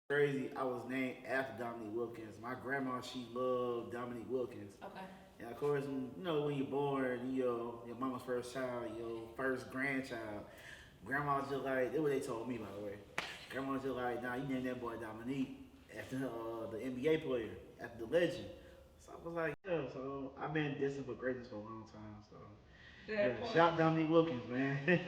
Crazy. I was named after Dominique Wilkins. My grandma, she loved Dominique Wilkins. Okay. And of course, when you're born, your mama's first child, your first grandchild, grandma's just like, that's what they told me, by the way. Grandma's just like, nah, you named that boy Dominique after the NBA player, after the legend. So I was like, yeah, so I've been destined for greatness for a long time. So, yeah, That part. shout Dominique Wilkins, man.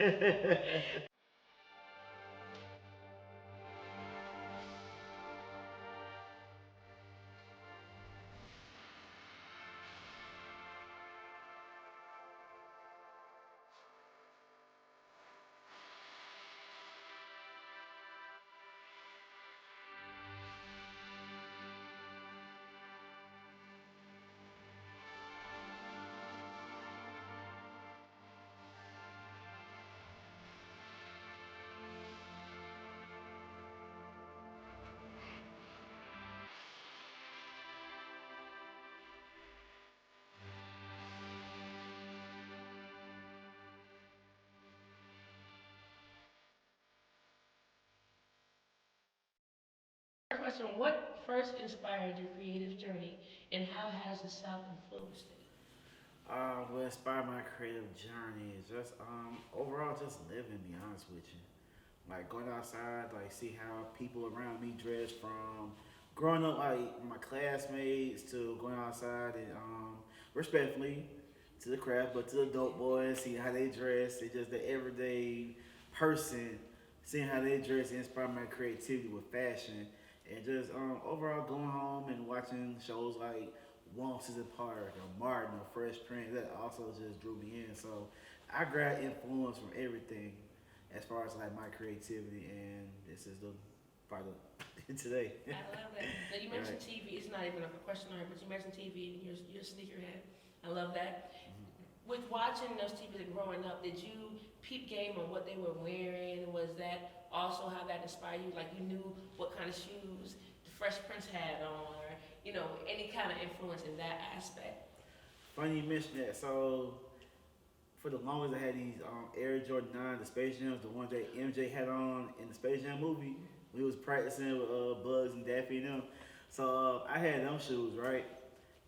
First question: what first inspired your creative journey, and how has the South influenced it? What inspired my creative journey is just overall just living. Be honest with you, like going outside, like see how people around me dress from growing up, like my classmates to going outside and respectfully to the craft, but to the dope boys, see how they dress. They just the everyday person, seeing how they dress inspired my creativity with fashion, and just overall going home and watching shows like One Season Park or Martin or Fresh Prince. That also just drew me in. So I grabbed influence from everything as far as like my creativity, and this is the part of today. I love that. Now you mentioned Right. TV. It's not even a question on it, but you mentioned TV and you're a sneakerhead. I love that. With watching those TVs and growing up, did you peep game on what they were wearing? Was that also how that inspired you? Like you knew what kind of shoes the Fresh Prince had on, or any kind of influence in that aspect? Funny you mentioned that. So for the longest, I had these Air Jordan 9, the Space Jams, the ones that MJ had on in the Space Jam movie. We was practicing with Bugs and Daffy and them. So I had them shoes, right?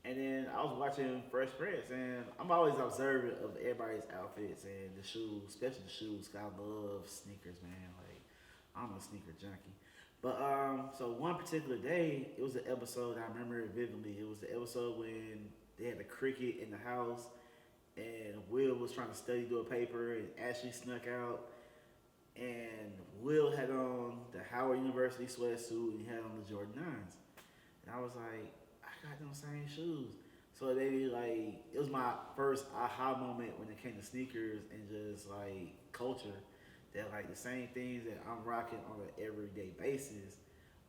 And then I was watching Fresh Prince, and I'm always observant of everybody's outfits and the shoes, especially the shoes. 'Cause I love sneakers, man. Like I'm a sneaker junkie. But so one particular day, it was an episode I remember it vividly. It was the episode when they had the cricket in the house, and Will was trying to study through a paper, and Ashley snuck out, and Will had on the Howard University sweatsuit, and he had on the Jordan 9s. And I was like, I got them same shoes. So they like it was my first aha moment when it came to sneakers and just like culture. That like the same things that I'm rocking on an everyday basis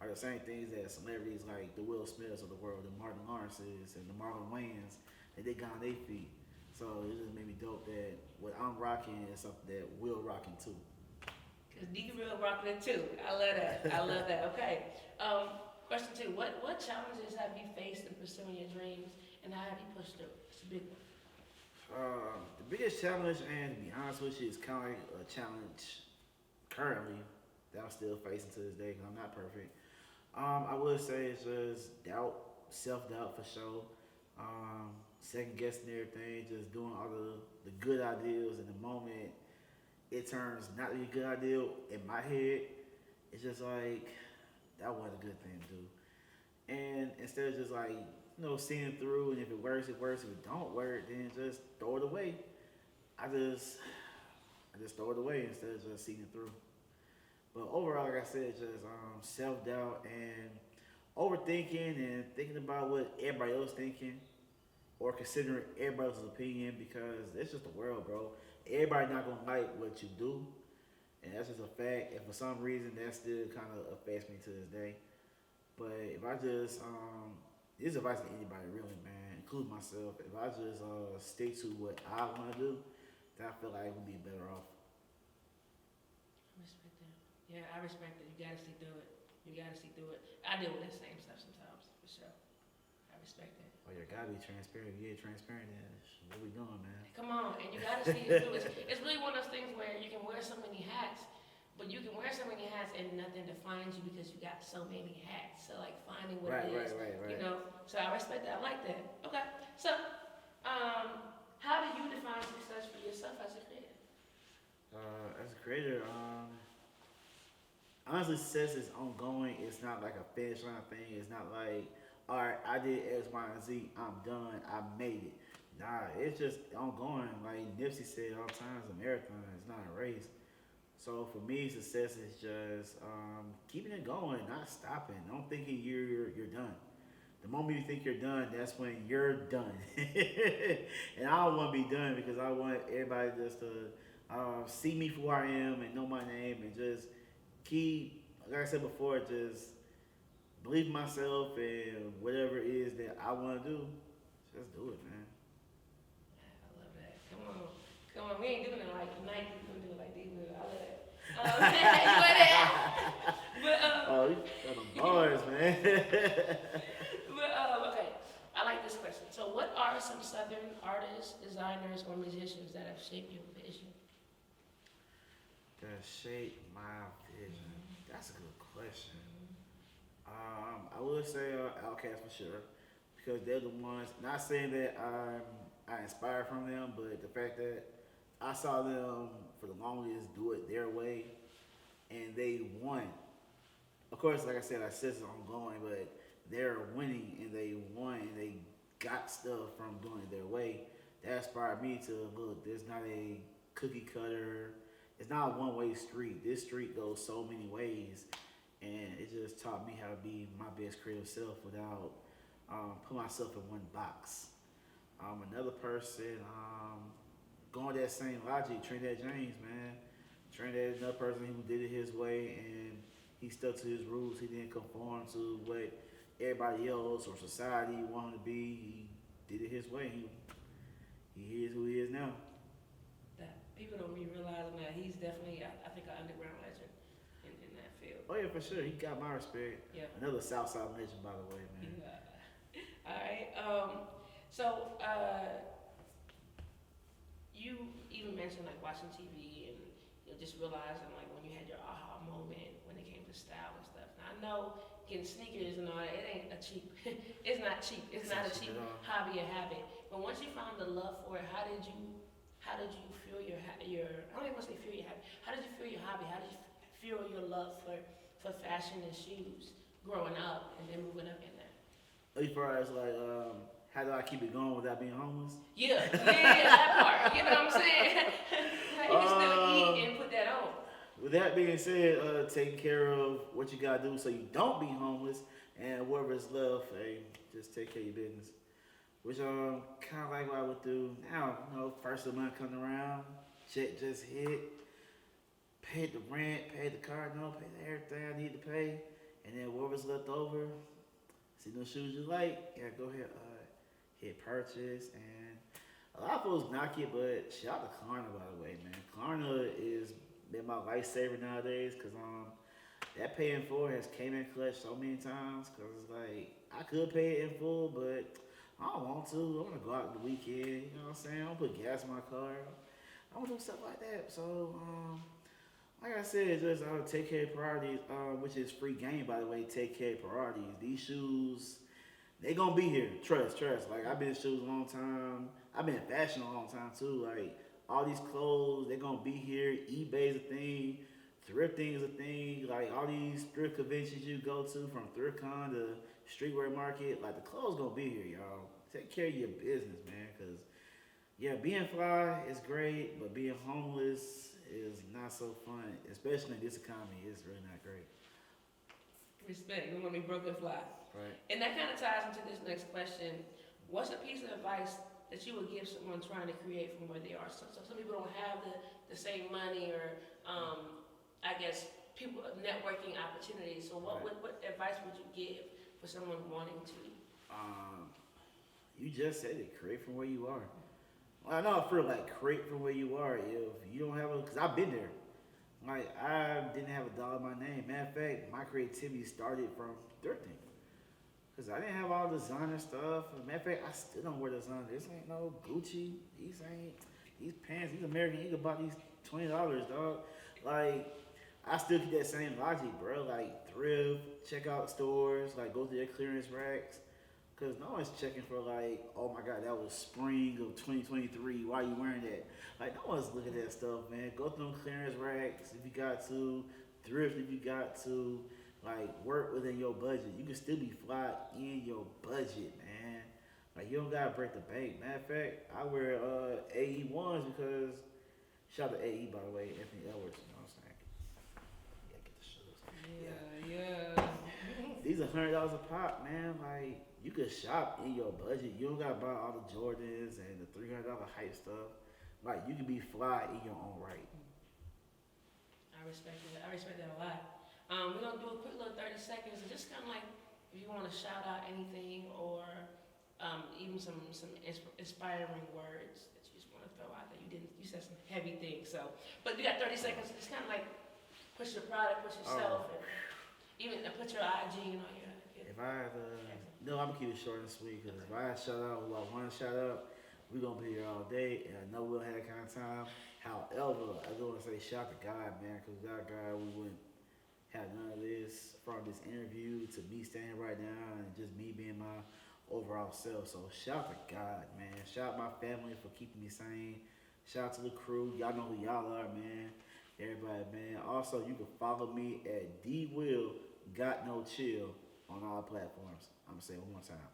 are the same things that celebrities like the Will Smiths of the world, the Martin Lawrences and the Marlon Wayans that they got on their feet. So it just made me dope that what I'm rocking is something that Will rocking too. Because DWill rocking it too. I love that. I love that. Okay. Question two: what challenges have you faced in pursuing your dreams, and how have you pushed through? It's a big one. The biggest challenge, and to be honest with you, is kind of like a challenge currently that I'm still facing to this day because I'm not perfect. I would say it's just doubt, self doubt for sure. Second guessing everything, just doing all the good ideas in the moment. It turns not to be a good idea in my head. It's just like that wasn't a good thing to do. And instead of just like seeing it through, and if it works, it works. If it don't work, then just throw it away. I just I just throw it away instead of just seeing it through. But overall, like I said, just self doubt and overthinking and thinking about what everybody else thinking or considering everybody else's opinion because it's just the world, bro. Everybody not gonna like what you do, and that's just a fact. And for some reason, that still kind of affects me to this day. But if I just this advice to anybody really, man, include myself. If I just stick to what I want to do, then I feel like we'll be better off. I respect that. Yeah, I respect that. You gotta see through it. You gotta see through it. I deal with that same stuff sometimes, for sure. I respect that. Oh, you gotta be transparent. Yeah, transparent. Then what we doing, man? Come on, and you gotta see it through. It's really one of those things where you can wear so many hats, but you can wear so many hats hats and nothing defines you because you got so many hats. So like finding what Right, it is, right. you know. So I respect that. I like that. Okay. So, how do you define success for yourself as a creator? As a creator, honestly, success is ongoing. It's not like a finish line thing. It's not like, all right, I did X, Y, and Z. I'm done. I made it. Nah, it's just ongoing. Like Nipsey said all the time, it's a marathon. It's not a race. So for me, success is just keeping it going, not stopping. Don't thinking you're done. The moment you think you're done, that's when you're done. And I don't want to be done because I want everybody just to see me for who I am and know my name and just keep, like I said before, just believe in myself and whatever it is that I want to do, just do it, man. I love that. Come on. We ain't doing it like Nike. We're gonna do it like DWill. I love that. You love that? But Oh, you got them bars, man. Okay. I like this question. So, what are some Southern artists, designers, or musicians that have shaped your vision? That shaped my vision. That's a good question. I would say OutKast for sure, because they're the ones. Not saying that I inspired from them, but the fact that I saw them for the longest do it their way, and they won. Of course, like I said, our system's ongoing, but they're winning and they won and they got stuff from doing it their way. That inspired me to look. There's not a cookie cutter. It's not a one-way street. This street goes so many ways, and it just taught me how to be my best creative self without putting myself in one box. Another person, going that same logic, Trinidad James, man. Trinidad is another person who did it his way, and he stuck to his roots. He didn't conform to what everybody else or society wanted to be. He did it his way. He is who he is now. That people don't be realizing that he's definitely, I think, an underground legend in that field. Oh yeah, for sure. He got my respect. Yeah. Another Southside legend, by the way, man. Yeah. All right. So you even mentioned like watching TV and just realizing like when you had your aha moment when it came to style and stuff. Now I know getting sneakers and all that, it ain't a cheap. It's not cheap. It's not a cheap hobby or habit. But once you found the love for it, how did you feel your I don't even want to say feel your habit. How did you feel your hobby? How did you feel your love for fashion and shoes growing up and then moving up in that? As far as like, how do I keep it going without being homeless? Yeah, that part. You know what I'm saying? How you can still eat and put that on. With that being said, taking care of what you gotta do so you don't be homeless, and whatever's left, hey, just take care of your business. Which kind of like what I would do now. You know, first of the month coming around, check just hit, paid the rent, paid the car note, paid everything I need to pay, and then whatever's left over, see those shoes you like, yeah, go ahead, hit purchase. And a lot of folks knock it, but shout out to Klarna, by the way, man. Klarna is been my lifesaver nowadays, cause that paying for has came in clutch so many times, cause it's like I could pay it in full, but I don't want to. I want to go out the weekend. You know what I'm saying? I don't put gas in my car. I want to do stuff like that. So, like I said, just take care of priorities, which is free game, by the way. Take care of priorities. These shoes, they gonna be here. Trust. Like I've been in shoes a long time. I've been in fashion a long time too. Like all these clothes, they gonna be here. eBay's a thing. Thrifting is a thing. Like all these thrift conventions you go to, from ThriftCon to streetwear market, like the clothes gonna be here, y'all. Take care of your business, man, cause yeah, being fly is great, but being homeless is not so fun, especially in this economy. It's really not great. Respect. We want to be broke and fly. Right. And that kind of ties into this next question. What's a piece of advice that you would give someone trying to create from where they are? So some people don't have the same money or, I guess, people networking opportunities. So what advice would you give for someone wanting to? You just said it. Create from where you are. Well, I know I feel like create from where you are. If you don't have because I've been there. Like I didn't have $1 in my name. Matter of fact, my creativity started from thrifting. Cause I didn't have all the designer stuff. Matter of fact, I still don't wear designer. This ain't no Gucci. These pants. These American Eagle bought these $20, dog. Like I still get that same logic, bro. Like thrift, check out stores, like go to their clearance racks. Cause no one's checking for like, oh my god, that was spring of 2023. Why are you wearing that? Like no one's looking at that stuff, man. Go through them clearance racks if you got to, thrift if you got to. Like work within your budget. You can still be fly in your budget, man. Like you don't gotta break the bank. Matter of fact, I wear AE ones because shout out to AE by the way, Anthony Edwards. You know what I'm saying? Yeah, get the shoes. Yeah. These are $100 a pop, man. Like you could shop in your budget. You don't gotta buy all the Jordans and the $300 hype stuff. Like you can be fly in your own right. I respect that. I respect that a lot. We're gonna do a quick little 30 seconds, and just kind of like if you want to shout out anything or even some inspiring words that you just want to throw out there. You said some heavy things, so but you got 30 seconds. Just kind of like push your product, push yourself, and even put your IG and all your. If I had no, I'm gonna keep it short and sweet because if I shout out who I want to shout out, we're gonna be here all day, and I know we'll have that kind of time. However, I do want to say shout out to God, man, because without God, we wouldn't have none of this from this interview to me standing right now and just me being my overall self. So shout out to God, man. Shout out my family for keeping me sane. Shout out to the crew. Y'all know who y'all are, man. Everybody, man. Also, you can follow me at DWill Got No Chill on all platforms. I'm gonna say it one more time.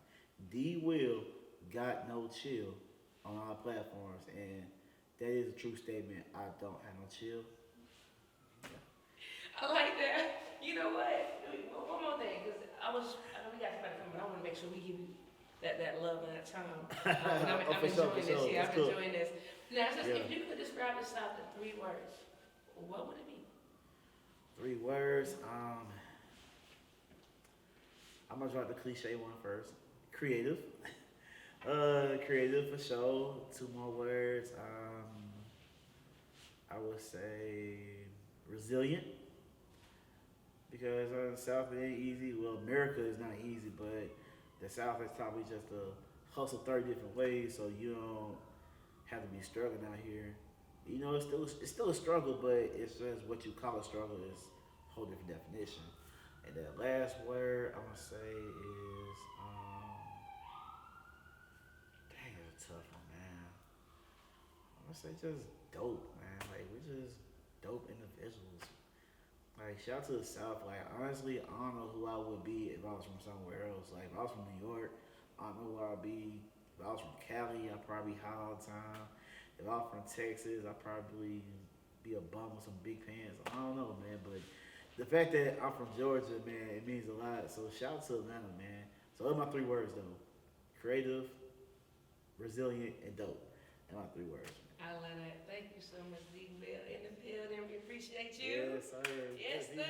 DWill Got No Chill on all platforms, and that is a true statement. I don't have no chill. I like that. You know what? One more thing, because I know we got somebody coming, but I want to make sure we give you that love and that time. I'm enjoying this. Yeah, I'm enjoying this. Now, if you could describe the South in 3 words, what would it be? 3 words. I'm gonna drop the cliche one first. Creative. Creative for sure. 2 more words. I would say resilient. Because the South it ain't easy. Well, America is not easy, but the South is probably just a hustle 30 different ways, so you don't have to be struggling out here. You know, it's still a struggle, but it's just what you call a struggle is a whole different definition. And that last word I'm gonna say is dang, it's a tough one, man. I'm gonna say just dope, man. Like we're just dope individuals. Like, shout out to the South. Like, honestly, I don't know who I would be if I was from somewhere else. Like, if I was from New York, I don't know who I would be. If I was from Cali, I'd probably be high all the time. If I was from Texas, I'd probably be a bum with some big pants. I don't know, man. But the fact that I'm from Georgia, man, it means a lot. So, shout out to Atlanta, man. So, those are my 3 words, though. Creative, resilient, and dope. That's my 3 words. I love that. Thank you so much, DWill in the building. We appreciate you. Yes, sir. Yes, sir.